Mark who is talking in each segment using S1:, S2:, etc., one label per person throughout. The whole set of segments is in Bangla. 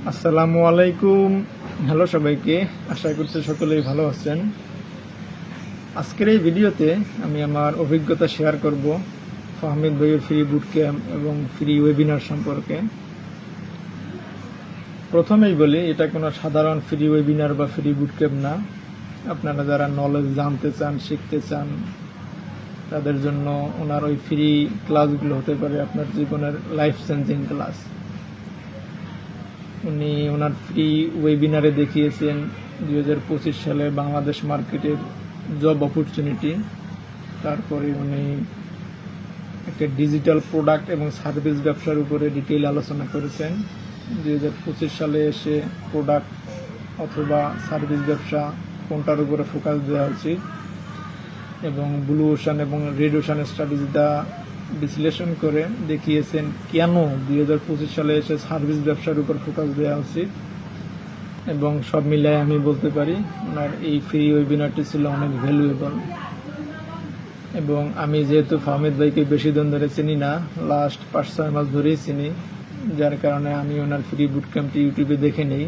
S1: আসসালামু আলাইকুম। হ্যালো সবাইকে, আশা করছি সকলেই ভালো আছেন। আজকের এই ভিডিওতে আমি আমার অভিজ্ঞতা শেয়ার করব ফাহমিদ ভাইয়ের ফ্রি বুট ক্যাম্প এবং ফ্রি ওয়েবিনার সম্পর্কে। প্রথমেই বলি, এটা কোনো সাধারণ ফ্রি ওয়েবিনার বা ফ্রি বুট ক্যাম্প না। আপনারা যারা নলেজ জানতে চান, শিখতে চান, তাদের জন্য ওনার ওই ফ্রি ক্লাসগুলো হতে পারে আপনার জীবনের লাইফ চেঞ্জিং ক্লাস। উনি ওনার ফ্রি ওয়েবিনারে দেখিয়েছেন 2025 সালে বাংলাদেশ মার্কেটের জব অপরচুনিটি। তারপরে উনি একটা ডিজিটাল প্রোডাক্ট এবং সার্ভিস ব্যবসার উপরে ডিটেইল আলোচনা করেছেন। 2025 সালে এসে প্রোডাক্ট অথবা সার্ভিস ব্যবসা কোনটার উপরে ফোকাস দেওয়া উচিত, এবং ব্লু ওশান এবং রেড ওশান স্ট্র্যাটেজিটা বিশ্লেষণ করে দেখিয়েছেন কেন 2025 সালে এসে সার্ভিস ব্যবসার উপর ফোকাস দেওয়া উচিত। এবং সব মিলায় আমি বলতে পারি ওনার এই ফ্রি ওয়েবিনারটি ছিল অনেক ভ্যালুয়েবল। এবং আমি যেহেতু ফাহমিদ ভাইকে বেশি দিন ধরে চিনি না, লাস্ট 5-6 মাস ধরেই চিনি, যার কারণে আমি ওনার ফ্রি বুট ক্যাম্পটি ইউটিউবে দেখে নিই।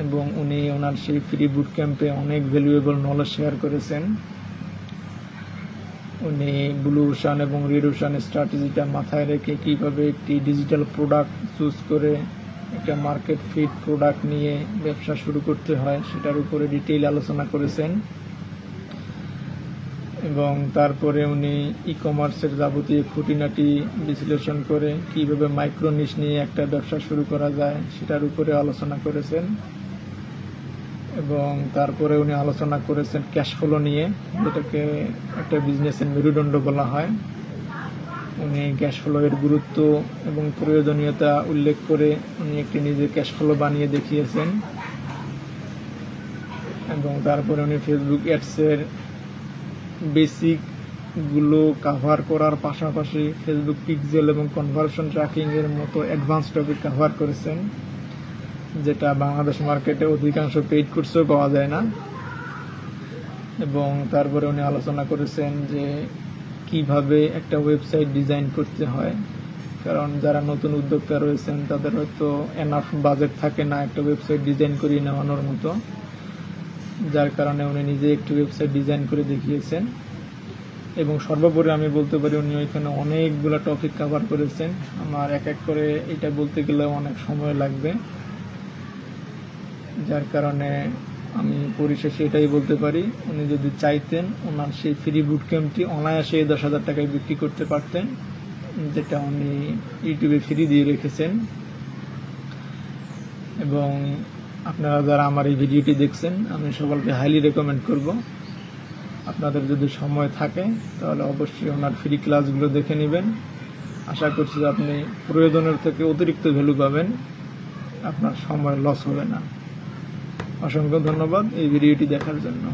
S1: এবং উনি ওনার সেই ফ্রি বুট ক্যাম্পে অনেক ভ্যালুয়েবল নলেজ শেয়ার করেছেন। উনি ব্লু ওশান এবং রেড ওশান স্ট্র্যাটেজিটা মাথায় রেখে কীভাবে একটি ডিজিটাল প্রোডাক্ট চুজ করে একটা মার্কেট ফিট প্রোডাক্ট নিয়ে ব্যবসা শুরু করতে হয় সেটার উপরে ডিটেইল আলোচনা করেছেন। এবং তারপরে উনি ই কমার্সের যাবতীয় খুঁটিনাটি বিশ্লেষণ করে কীভাবে মাইক্রো নিশ নিয়ে একটা ব্যবসা শুরু করা যায় সেটার উপরে আলোচনা করেছেন। এবং তারপরে উনি আলোচনা করেছেন ক্যাশ ফ্লো নিয়ে, যেটাকে একটা বিজনেসের মেরুদণ্ড বলা হয়। উনি ক্যাশ ফ্লোয়ের গুরুত্ব এবং প্রয়োজনীয়তা উল্লেখ করে উনি একটি নিজে ক্যাশ ফ্লো বানিয়ে দেখিয়েছেন। এবং তারপরে উনি ফেসবুক অ্যাডসের বেসিকগুলো কাভার করার পাশাপাশি ফেসবুক পিক্সেল এবং কনভার্সন ট্র্যাকিংয়ের মতো অ্যাডভান্স টপিক কাভার করেছেন, যেটা বাংলাদেশ মার্কেটে অধিকাংশ পেইড কোর্সেও পাওয়া যায় না। এবং তারপরে উনি আলোচনা করেছেন যে কিভাবে একটা ওয়েবসাইট ডিজাইন করতে হয়, কারণ যারা নতুন উদ্যোক্তা রয়েছেন তাদের হয়তো এনাফ বাজেট থাকে না একটা ওয়েবসাইট ডিজাইন করিয়ে নেওয়ানোর মতো, যার কারণে উনি নিজে একটি ওয়েবসাইট ডিজাইন করে দেখিয়েছেন। এবং সর্বোপরি আমি বলতে পারি উনি ওইখানে অনেকগুলো টপিক কভার করেছেন। আমার এক এক করে এটা বলতে গেলেও অনেক সময় লাগবে, যার কারণে আমি পরিশেষে এটাই বলতে পারি উনি যদি চাইতেন ওনার সেই ফ্রি বুট ক্যাম্পটি অনায়াসে 10,000 টাকায় বিক্রি করতে পারতেন, যেটা উনি ইউটিউবে ফ্রি দিয়ে রেখেছেন। এবং আপনারা যারা আমার এই ভিডিওটি দেখছেন আমি সকলকে হাইলি রেকমেন্ড করব, আপনাদের যদি সময় থাকে তাহলে অবশ্যই ওনার ফ্রি ক্লাসগুলো দেখে নেবেন। আশা করছি যে আপনি প্রয়োজনের থেকে অতিরিক্ত ভ্যালু পাবেন, আপনার সময় লস হবে না। অসংখ্য ধন্যবাদ এই ভিডিওটি দেখার জন্য।